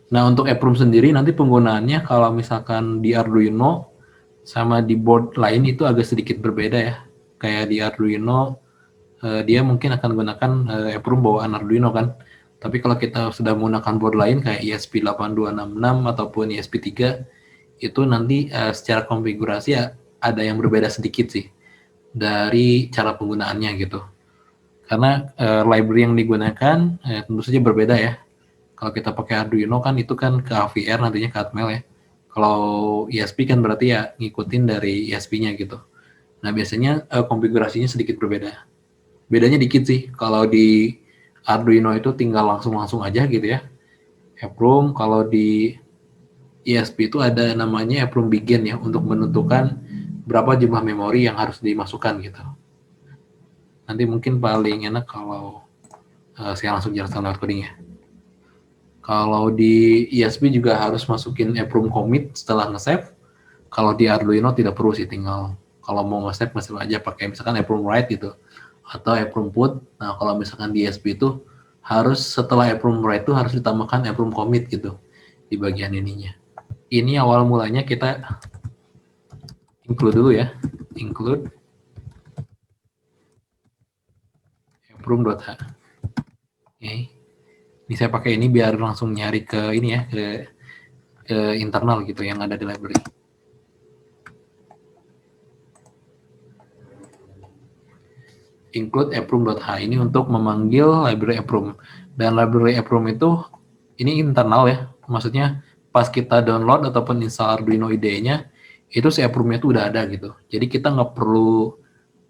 Nah, untuk EEPROM sendiri nanti penggunaannya kalau misalkan di Arduino sama di board lain itu agak sedikit berbeda ya. Kayak di Arduino dia mungkin akan gunakan EEPROM bawaan Arduino kan. Tapi kalau kita sudah menggunakan board lain kayak ESP8266 ataupun ESP3 itu nanti secara konfigurasi ya ada yang berbeda sedikit sih dari cara penggunaannya gitu. Karena library yang digunakan tentu saja berbeda ya. Kalau kita pakai Arduino kan itu kan ke AVR nantinya ke Atmel ya. Kalau ESP kan berarti ya ngikutin dari ESP-nya gitu. Nah biasanya konfigurasinya sedikit berbeda. Bedanya dikit sih. Kalau di Arduino itu tinggal langsung aja gitu ya. EEPROM kalau di ESP itu ada namanya EEPROM begin ya untuk menentukan berapa jumlah memori yang harus dimasukkan gitu. Nanti mungkin paling enak kalau saya langsung jelaskan lewat coding ya. Kalau di ESP juga harus masukin EEPROM commit setelah nge-save. Kalau di Arduino tidak perlu sih, tinggal kalau mau nge-save masih aja pakai misalkan EEPROM write gitu atau EEPROM put. Nah, kalau misalkan di ESP itu harus setelah EEPROM write itu harus ditambahkan EEPROM commit gitu di bagian ininya. Ini awal mulanya kita include dulu ya, include EEPROM.h. Oke. Ini saya pakai ini biar langsung nyari ke ini ya, ke internal gitu yang ada di library. Include EEPROM.h ini untuk memanggil library EEPROM. Dan library EEPROM itu ini internal ya, maksudnya pas kita download ataupun install Arduino IDE-nya, itu si EEPROM-nya itu udah ada gitu. Jadi kita nggak perlu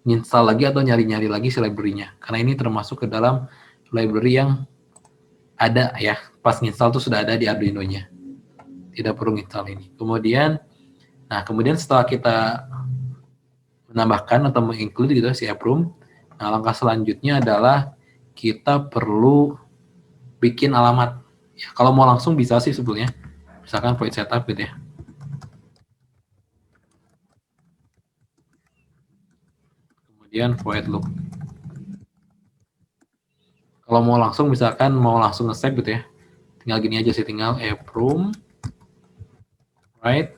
install lagi atau nyari-nyari lagi si library-nya, karena ini termasuk ke dalam library yang ada ya, pas install tuh sudah ada di Arduino-nya. Tidak perlu install ini. Kemudian setelah kita menambahkan atau menginclude gitu si EEPROM, nah langkah selanjutnya adalah kita perlu bikin alamat. Ya, kalau mau langsung bisa sih sebetulnya. Misalkan void setup gitu ya. Kemudian void loop. Kalau mau langsung misalkan mau langsung nge-save gitu ya. Tinggal gini aja sih, tinggal EEPROM right.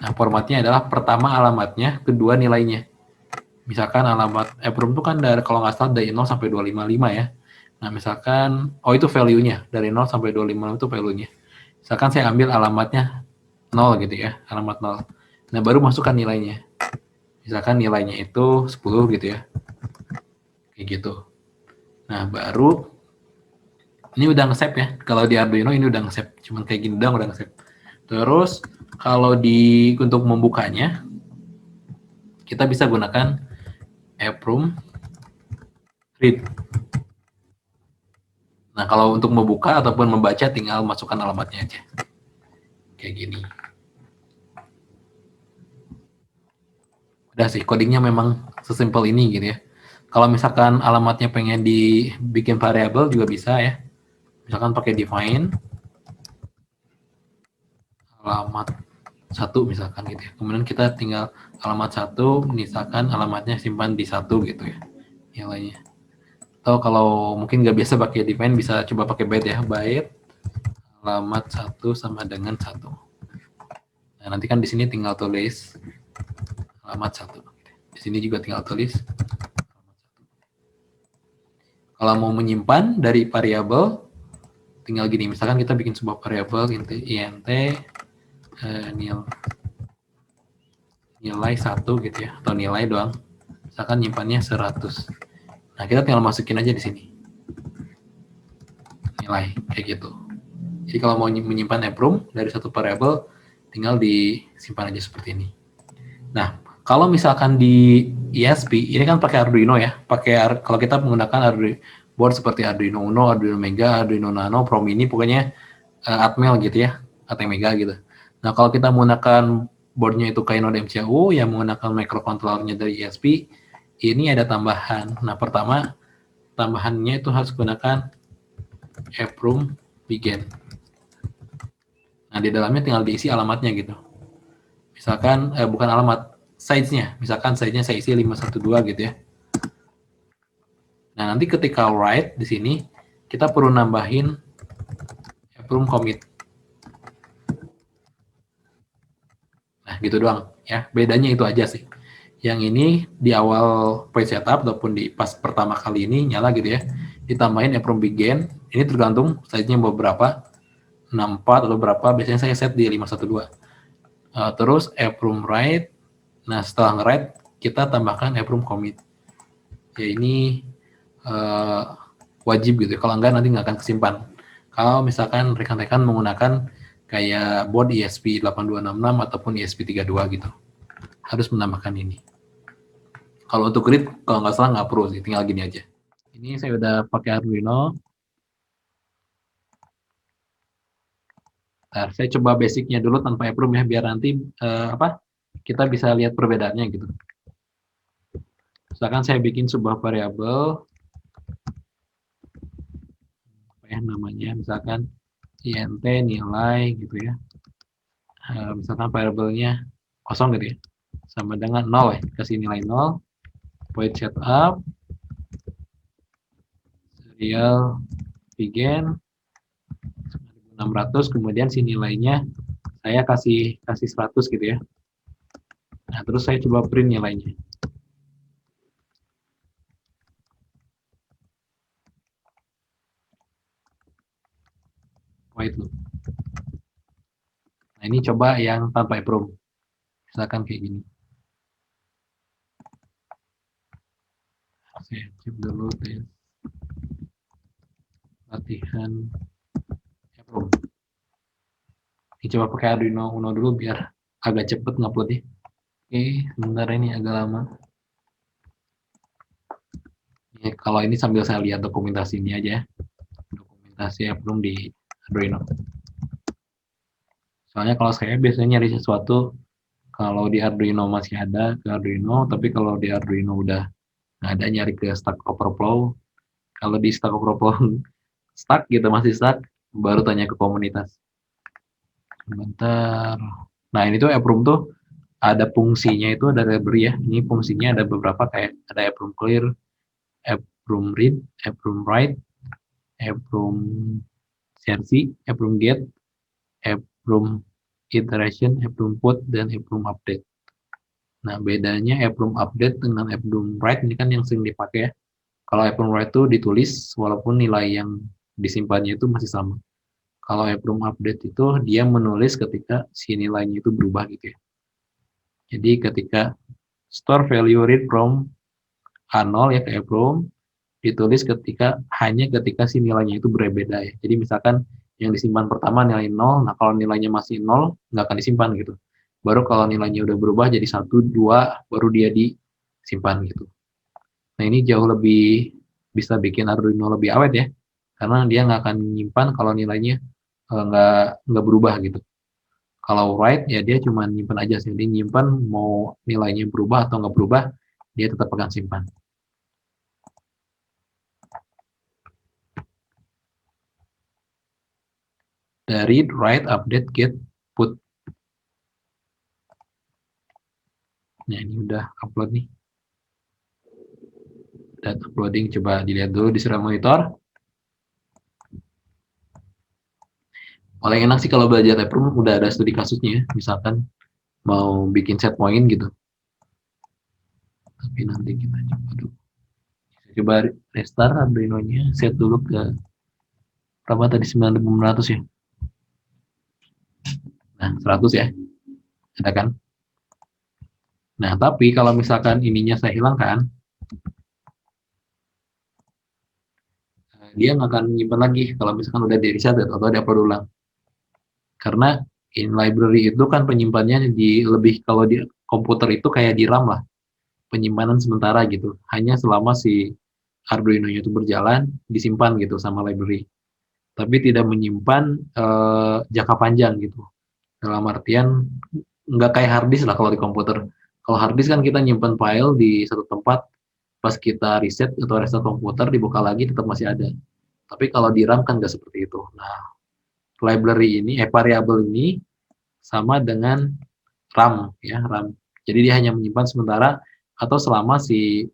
Nah, formatnya adalah pertama alamatnya, kedua nilainya. Misalkan alamat EEPROM itu kan dari kalau nggak salah dari 0 sampai 255 ya. Nah, misalkan itu value-nya, dari 0 sampai 255 itu value-nya. Misalkan saya ambil alamatnya 0 gitu ya, alamat 0. Nah, baru masukkan nilainya. Misalkan nilainya itu 10 gitu ya. Kayak gitu. Nah, baru ini udah nge-save ya. Kalau di Arduino ini udah nge-save. Cuman kayak gini doang udah nge-save. Terus kalau untuk membukanya kita bisa gunakan EEPROM read. Nah, kalau untuk membuka ataupun membaca tinggal masukkan alamatnya aja. Kayak gini. Udah sih, codingnya memang sesimpel ini gitu ya. Kalau misalkan alamatnya pengen dibikin variabel juga bisa ya. Misalkan pakai define alamat 1 misalkan gitu ya. Kemudian kita tinggal alamat 1, misalkan alamatnya simpan di 1 gitu ya nilainya. Atau kalau mungkin nggak biasa pakai define bisa coba pakai byte ya, byte alamat 1 sama dengan 1. Nah, nanti kan di sini tinggal tulis alamat 1. Di sini juga tinggal tulis kalau mau menyimpan dari variabel tinggal gini, misalkan kita bikin sebuah variabel int nilai 1 gitu ya, atau nilai doang, misalkan nyimpannya 100. Nah, kita tinggal masukin aja di sini nilai kayak gitu. Jadi kalau mau menyimpan EEPROM dari satu variabel tinggal disimpan aja seperti ini. Nah, kalau misalkan di ESP ini kan pakai Arduino ya, kalau kita menggunakan Arduino board seperti Arduino Uno, Arduino Mega, Arduino Nano, Pro Mini, pokoknya Atmel gitu ya, ATmega gitu. Nah, kalau kita menggunakan boardnya itu Kynode MCU yang menggunakan microcontrollernya dari ESP, ini ada tambahan. Nah, pertama tambahannya itu harus gunakan EEPROM begin. Nah, di dalamnya tinggal diisi alamatnya gitu. Misalkan bukan alamat, size-nya. Misalkan size-nya saya isi 512 gitu ya. Nah, nanti ketika write di sini kita perlu nambahin approve commit. Nah, gitu doang ya. Bedanya itu aja sih. Yang ini di awal page setup ataupun di pas pertama kali ini nyala gitu ya. Ditambahin approve begin. Ini tergantung size-nya mau berapa. 64 atau berapa, biasanya saya set di 512. Terus approve write. Nah, setelah nge-write kita tambahkan approve commit. Ya ini wajib gitu. Kalau enggak nanti nggak akan kesimpan. Kalau misalkan rekan-rekan menggunakan kayak board ESP8266 ataupun ESP32 gitu, harus menambahkan ini. Kalau untuk read, kalau nggak salah nggak perlu sih, tinggal gini aja. Ini saya udah pakai Arduino. Nah, saya coba basicnya dulu tanpa approve ya, biar nanti kita bisa lihat perbedaannya gitu. Misalkan saya bikin sebuah variabel, apa ya namanya, misalkan int nilai gitu ya. Misalkan variabelnya kosong gitu ya, sama dengan 0 ya, kasih nilai 0, void setup, serial begin 600, kemudian si nilainya saya kasih 100 gitu ya. Nah, terus saya coba print nilainya. Void loop. Nah, ini coba yang tanpa approve. Misalkan kayak gini. Saya cek dulu tes latihan approve. Ini coba pakai Arduino Uno dulu biar agak cepet nguploadnya. Oke, sebentar ini agak lama. Ya, kalau ini sambil saya lihat dokumentasi ini aja ya. Dokumentasi approve di Arduino. Soalnya kalau saya biasanya nyari sesuatu, kalau di Arduino masih ada ke Arduino, tapi kalau di Arduino udah nggak ada, nyari ke Stack Overflow. Kalau di Stack Overflow stuck gitu, masih stuck, baru tanya ke komunitas. Bentar. Nah, ini tuh approve tuh ada fungsinya, itu ada library ya. Ini fungsinya ada beberapa, kayak ada approve clear, approve read, approve write, approve sersi, approve get, approve iteration, approve put, dan approve update. Nah, bedanya approve update dengan approve write ini kan yang sering dipakai ya. Kalau approve write itu ditulis walaupun nilai yang disimpannya itu masih sama. Kalau approve update itu dia menulis ketika si nilainya itu berubah gitu ya. Jadi ketika store value read from A0 ya ke approve, ditulis hanya ketika si nilainya itu berbeda ya. Jadi misalkan yang disimpan pertama nilai 0, nah kalau nilainya masih 0, nggak akan disimpan gitu. Baru kalau nilainya udah berubah jadi 1, 2, baru dia disimpan gitu. Nah, ini jauh lebih bisa bikin Arduino lebih awet ya, karena dia nggak akan menyimpan kalau nilainya nggak berubah gitu. Kalau write ya dia cuma nyimpan aja sih, dia nyimpan mau nilainya berubah atau nggak berubah, dia tetap akan simpan. Dari write, update, get, put. Nah, ini udah upload nih. Dan uploading, coba dilihat dulu di serial monitor. Paling enak sih kalau belajar approve udah ada studi kasusnya, misalkan mau bikin set point gitu. Tapi nanti kita coba dulu. Coba restart Arduino-nya, set dulu ke berapa tadi, 9600 ya. Nah, 100 ya. Ada kan? Nah, tapi kalau misalkan ininya saya hilangkan, dia nggak akan nyimpan lagi kalau misalkan udah di reset atau ada upload ulang. Karena in library itu kan penyimpanannya kalau di komputer itu kayak di RAM lah, penyimpanan sementara gitu, hanya selama si Arduino-nya itu berjalan, disimpan gitu sama library, tapi tidak menyimpan jangka panjang gitu. Dalam artian nggak kayak hard disk lah kalau di komputer. Kalau hard disk kan kita nyimpan file di satu tempat, pas kita reset atau restart komputer dibuka lagi tetap masih ada. Tapi kalau di RAM kan nggak seperti itu. Nah, library ini, variabel ini sama dengan RAM ya, RAM. Jadi dia hanya menyimpan sementara atau selama si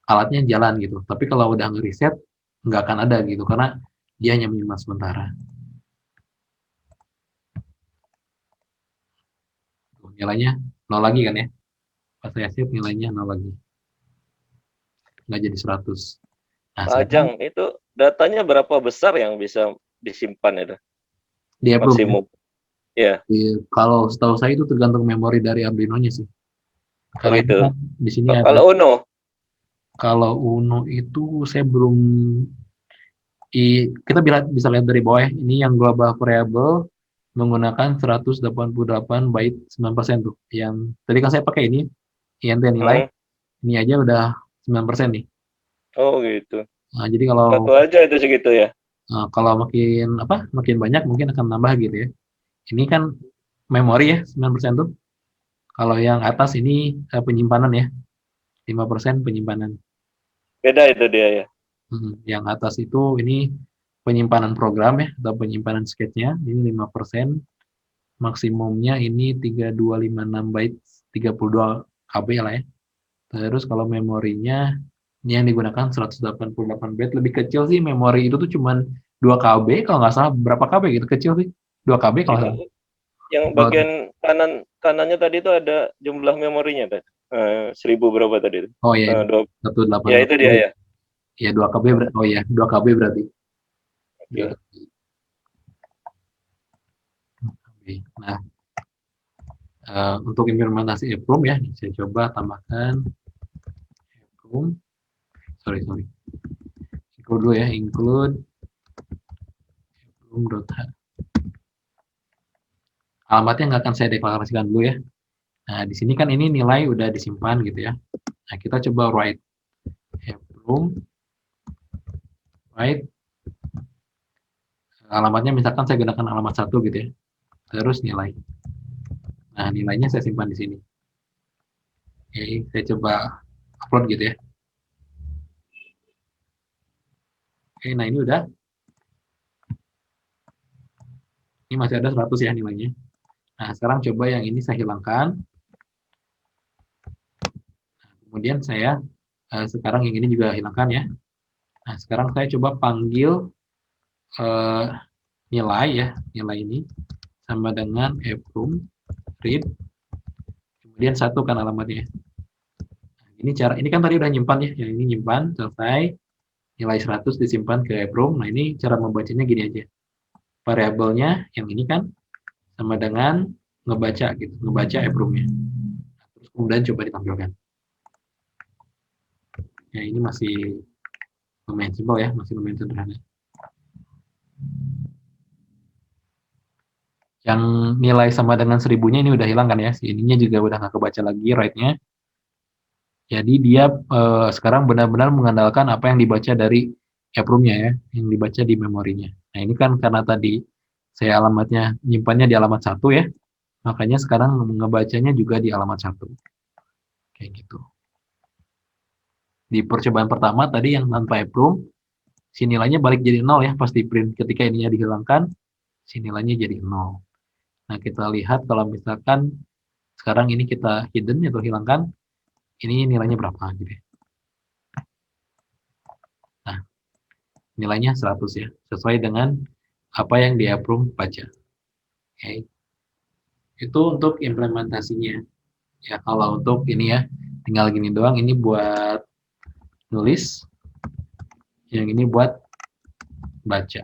alatnya jalan gitu. Tapi kalau udah nge-reset nggak akan ada gitu, karena dia hanya menyimpan sementara. nilainya 0 lagi kan ya. Pas saya save nilainya 0 lagi. Nggak jadi 100. Nah, sekarang Ajang, itu datanya berapa besar yang bisa disimpan itu? di approve ya. Maksimum. Ya. Kalau setahu saya itu tergantung memori dari Arduino-nya sih. Oh Karena ini gitu. kan di sini ada, Kalau Uno, kalau Uno itu saya belum, kita bisa lihat dari bawah ya. Ini yang global variable menggunakan 188 byte 9% tuh. Yang tadi kan saya pakai ini, INT nilai, hmm. ini aja udah 9% nih. Oh gitu. Nah, jadi kalau Satu aja itu segitu ya. kalau makin apa, makin banyak mungkin akan nambah gitu ya. Ini kan memori ya 9% tuh. Kalau yang atas ini penyimpanan ya, 5% penyimpanan. Beda itu dia ya. Yang atas itu ini penyimpanan program ya, atau penyimpanan sketchnya, ini 5%. Maksimumnya ini 3256 byte, 32 KB lah ya. Terus kalau memorinya, ini yang digunakan 188 byte, lebih kecil sih memori itu tuh cuman 2 KB kalau nggak salah, berapa KB gitu, kecil sih. 2 KB kalau nggak Itu salah. yang bagian kanannya tadi itu ada jumlah memorinya kan? 1000 berapa tadi itu? Oh ya, ini Dua, ya 188 itu dia byte. ya. Ya 2 KB berarti. Oh ya, 2 KB berarti. 2 Oke. KB. Nah, untuk implementasi EEPROM ya, saya coba tambahkan EEPROM. Sorry. Include dulu ya, include EEPROM.h. Alamatnya nggak akan saya deklarasikan dulu ya. Nah, di sini kan ini nilai udah disimpan gitu ya. Nah, kita coba write EEPROM, write alamatnya misalkan saya gunakan alamat 1 gitu ya. Terus nilai. Nah, nilainya saya simpan di sini. Oke, saya coba upload gitu ya. Oke, nah ini udah. Ini masih ada 100 ya nilainya. Nah, sekarang coba yang ini saya hilangkan. Kemudian saya sekarang yang ini juga hilangkan ya. Nah, sekarang saya coba panggil eh, nilai ya, nilai ini sama dengan EEPROM read, kemudian satu kan alamatnya. Nah, ini kan tadi udah nyimpan ya, yang ini nyimpan selesai, nilai 100 disimpan ke EEPROM. Nah, ini cara membacanya gini aja. Variabelnya yang ini kan sama dengan ngebaca gitu, ngebaca EEPROM-nya. Terus kemudian coba ditampilkan. Ya, ini masih lumayan simpel ya, masih lumayan sederhana. Yang nilai sama dengan 1000-nya ini udah hilang kan ya, si ininya juga udah nggak kebaca lagi write-nya. Jadi dia sekarang benar-benar mengandalkan apa yang dibaca dari EEPROM-nya ya, yang dibaca di memorinya. Nah, ini kan karena tadi saya alamatnya nyimpannya di alamat 1 ya, makanya sekarang ngebacanya juga di alamat 1. Kayak gitu. Di percobaan pertama tadi yang tanpa EEPROM, si nilainya balik jadi 0 ya, pas di print ketika ininya dihilangkan, si nilainya jadi 0. Nah, kita lihat kalau misalkan sekarang ini kita hidden atau hilangkan, ini nilainya berapa gitu ya. Nah, nilainya 100 ya, sesuai dengan apa yang di approve baca. Okay. Itu untuk implementasinya. Ya, kalau untuk ini ya, tinggal gini doang, ini buat nulis, yang ini buat baca.